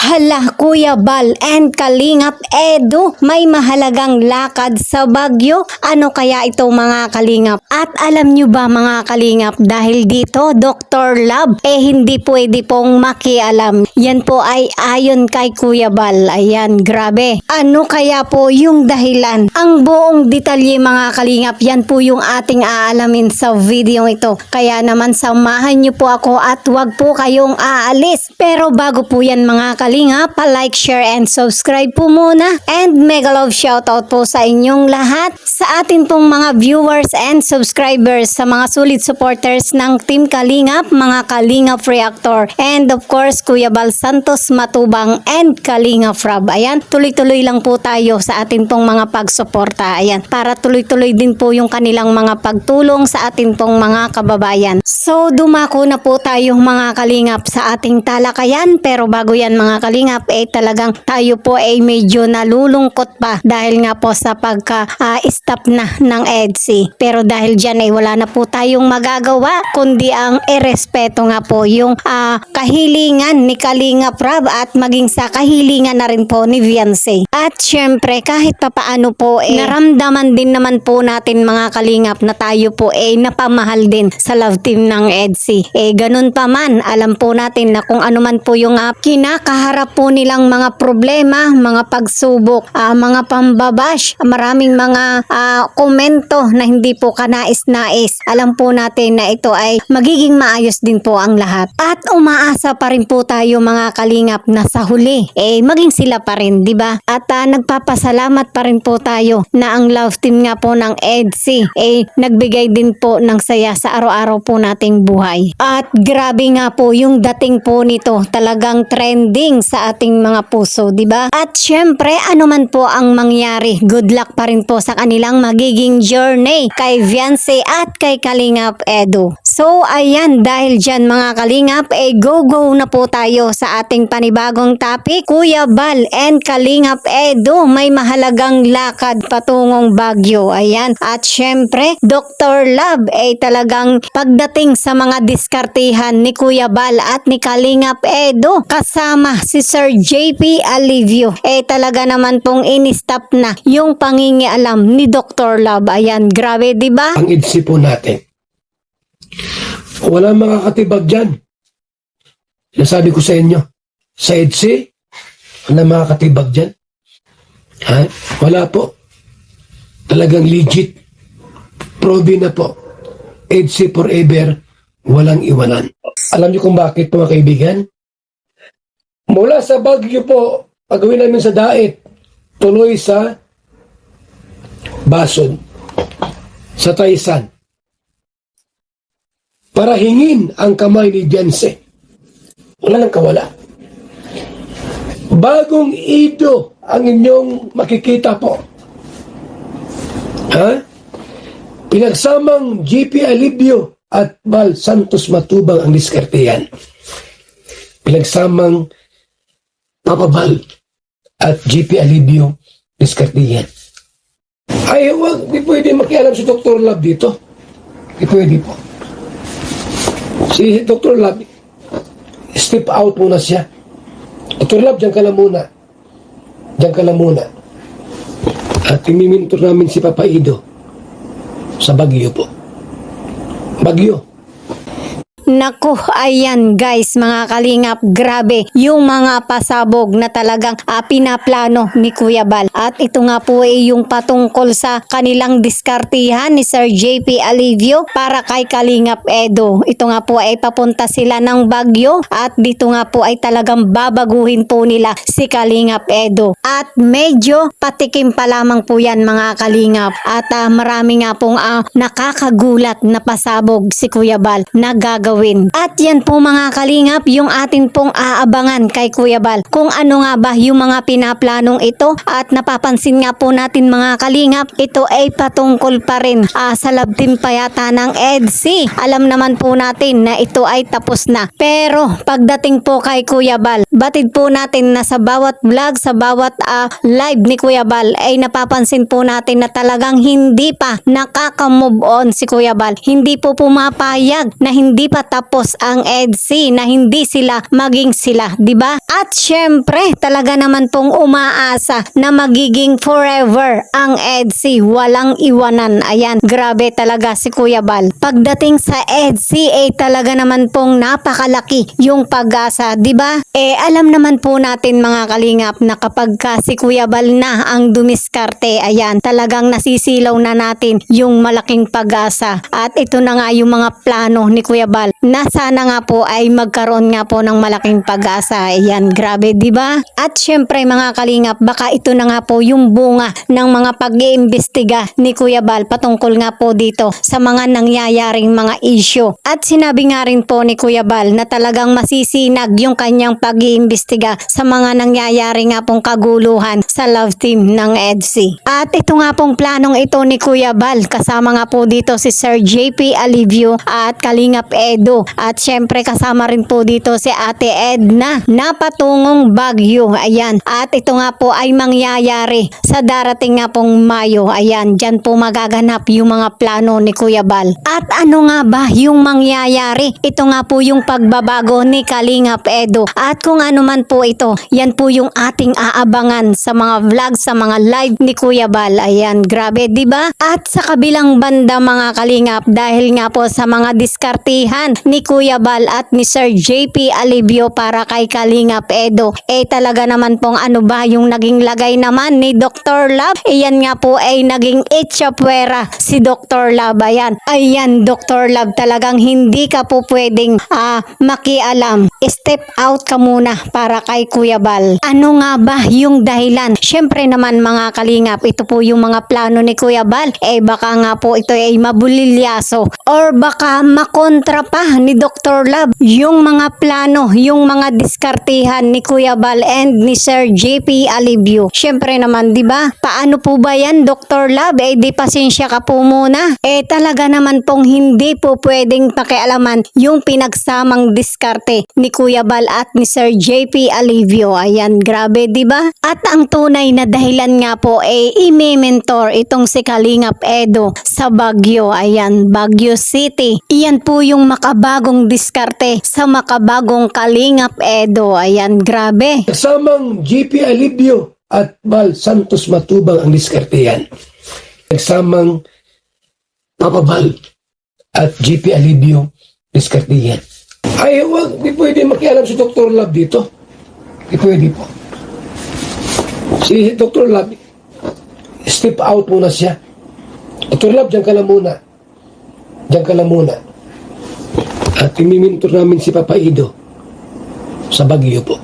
Hala, Kuya Bal and Kalingap Edu, may mahalagang lakad sa Baguio. Ano kaya ito mga Kalingap? At alam nyo ba mga Kalingap, dahil dito Dr. Love, hindi pwede pong makialam. Yan po ay ayon kay Kuya Bal. Ayan, grabe. Ano kaya po yung dahilan? Ang buong detalye mga Kalingap, yan po yung ating aalamin sa video ito. Kaya naman samahan nyo po ako at wag po kayong aalis. Pero bago po yan mga Kalingap, pa-like, share, and subscribe po muna. And mega love shoutout po sa inyong lahat. Sa atin pong mga viewers and subscribers, sa mga solid supporters ng Team Kalingap, mga Kalingap Reactor, and of course, Kuya Bal Santos Matubang and Kalingap Rob. Ayan, tuloy-tuloy lang po tayo sa atin pong mga pagsuporta. Ayan, para tuloy-tuloy din po yung kanilang mga pagtulong sa atin pong mga kababayan. So, dumako na po tayo mga Kalingap sa ating talakayan. Pero bago yan mga Kalingap, talagang tayo po ay medyo nalulungkot pa dahil nga po sa pagka-stop na ng EDSI. Pero dahil dyan ay wala na po tayong magagawa kundi ang irespeto nga po yung kahilingan ni Kalingap Rob at maging sa kahilingan na rin po ni Viancy. At syempre kahit papaano po naramdaman din naman po natin mga Kalingap na tayo po napamahal din sa love team ng EDSI. Ganun pa man, alam po natin na kung ano man po yung kinakaharap po nilang mga problema, mga pagsubok, mga pambabash, maraming mga komento na hindi po kanais-nais. Alam po natin na ito ay magiging maayos din po ang lahat. At umaasa pa rin po tayo mga Kalingap na sa huli, maging sila pa rin, di ba? At nagpapasalamat pa rin po tayo na ang love team nga po ng EDSI nagbigay din po ng saya sa araw-araw po nating buhay. At grabe nga po yung dating po nito, talagang trending sa ating mga puso, di ba? At syempre, ano man po ang mangyari, good luck pa rin po sa kanilang magiging journey kay Viancy at kay Kalingap Edu. So, ayan, dahil dyan mga Kalingap, go na po tayo sa ating panibagong topic. Kuya Bal and Kalingap Edu, may mahalagang lakad patungong Baguio. Ayan, at syempre, Dr. Love talagang pagdating sa mga diskartihan ni Kuya Bal at ni Kalingap Edu kasama si Sir JP Alivio, talaga naman pong in-stop na yung pangingialam ni Dr. Love. Ayan, grabe, di ba? Ang EDSI po natin, wala makakatibag dyan. Nasabi ko sa inyo, sa EDSI, wala makakatibag dyan. Wala po. Talagang legit. Proven na po. EDSI forever, walang iwanan. Alam niyo kung bakit mga kaibigan? Mula sa Baguio po, pagawin namin sa Daet, tuloy sa Bason, sa Taysan, para hingin ang kamay ni Viancy. Wala nang kawala. Bagong Ido ang inyong makikita po. Pinagsamang GP Alivio at Bal Santos Matubang ang diskartehan. Pinagsamang Papa Bal at GP Alivio diskartehan. Ay, huwag, di pwede makialam si Dr. Love dito. Di pwede po. Si Dr. Love, step out muna siya. Dr. Love, dyan ka lang muna. Dyan ka lang muna. At imimintor namin si Papa Ido sa Baguio po. Baguio. Naku, ayan guys mga Kalingap, grabe yung mga pasabog na talagang pinaplano ni Kuya Bal. At ito nga po yung patungkol sa kanilang diskartihan ni Sir JP Alivio para kay Kalingap Edu. Ito nga po papunta sila ng Baguio at dito nga po ay talagang babaguhin po nila si Kalingap Edu. At medyo patikim pa lamang po yan mga Kalingap. At marami nga pong nakakagulat na pasabog si Kuya Bal na gagawin. At yan po mga Kalingap yung atin pong aabangan kay Kuya Bal. Kung ano nga ba yung mga pinaplanong ito. At napapansin nga po natin mga Kalingap, ito ay patungkol pa rin sa love team pa yata ng EDSI. Alam naman po natin na ito ay tapos na. Pero pagdating po kay Kuya Bal, batid po natin na sa bawat vlog, sa bawat live ni Kuya Bal ay napapansin po natin na talagang hindi pa nakaka-move on si Kuya Bal. Hindi po pumapayag na hindi pa magtatapos ang EDSA na hindi sila maging sila, di ba? At syempre, talaga naman pong umaasa na magiging forever ang EDSA, walang iwanan. Ayan, grabe talaga si Kuya Bal. Pagdating sa EDSA, talaga naman pong napakalaki yung pag-asa, di ba? Alam naman po natin mga kalingap na kapag ka si Kuya Bal na ang dumiskarte, ayan, talagang nasisilaw na natin yung malaking pag-asa. At ito na nga yung mga plano ni Kuya Bal na sana nga po ay magkaroon nga po ng malaking pag-asa. Ayan, grabe, di ba? At syempre mga kalingap, baka ito na nga po yung bunga ng mga pag-iimbestiga ni Kuya Bal patungkol nga po dito sa mga nangyayaring mga issue. At sinabi nga rin po ni Kuya Bal na talagang masisinag yung kanyang pag-iimbestiga sa mga nangyayari nga pong kaguluhan sa love team ng EDSA. At ito nga pong planong ito ni Kuya Bal, kasama nga po dito si Sir JP Alivio at Kalingap Edo. At syempre kasama rin po dito si Ate Edna na patungong Baguio. Ayan. At ito nga po ay mangyayari sa darating nga pong Mayo. Ayan. Diyan po magaganap yung mga plano ni Kuya Bal. At ano nga ba yung mangyayari? Ito nga po yung pagbabago ni Kalingap Edo. At kung ano man po ito, yan po yung ating aabangan sa mga vlog, sa mga live ni Kuya Bal. Ayan. Grabe, di ba? At sa kabilang banda mga kalingap, dahil nga po sa mga diskartihan ni Kuya Bal at ni Sir JP Alivio para kay Kalingap Edo, talaga naman pong ano ba yung naging lagay naman ni Dr. Love? Yan nga po ay naging itchapwera si Dr. Love. Ayan, Dr. Love, talagang hindi ka po pwedeng makialam. Step out ka muna para kay Kuya Bal. Ano nga ba yung dahilan? Syempre naman mga kalingap, ito po yung mga plano ni Kuya Bal. Baka nga po ito ay mabulilyaso or baka makontra pa ni Dr. Love yung mga plano, yung mga diskartihan ni Kuya Bal and ni Sir JP Alivio. Syempre naman, di ba? Paano po ba yan, Dr. Love? Di pasensya ka po muna. Talaga naman pong hindi po pwedeng pakialaman yung pinagsamang diskarte ni Kuya Bal at ni Sir JP Alivio. Ayan, grabe, di ba? At ang tunay na dahilan nga po i-mentor itong si Kalingap Edo sa Baguio. Ayan, Baguio City. Iyan po yung makabagong diskarte sa makabagong Kalingap Edo. Ayan, grabe. Kasamang GP Alibio at Bal Santos Matubang ang diskarte yan. Kasamang Papa Bal at GP Alibio diskarte yan. Ay, huwag, di pwede makialam si Dr. Love dito. Di pwede po. Si Dr. Love, step out muna siya. Dr. Love, dyan ka lang muna. Dyan ka lang muna. At imimintor namin si Papa Ido sa Baguio po.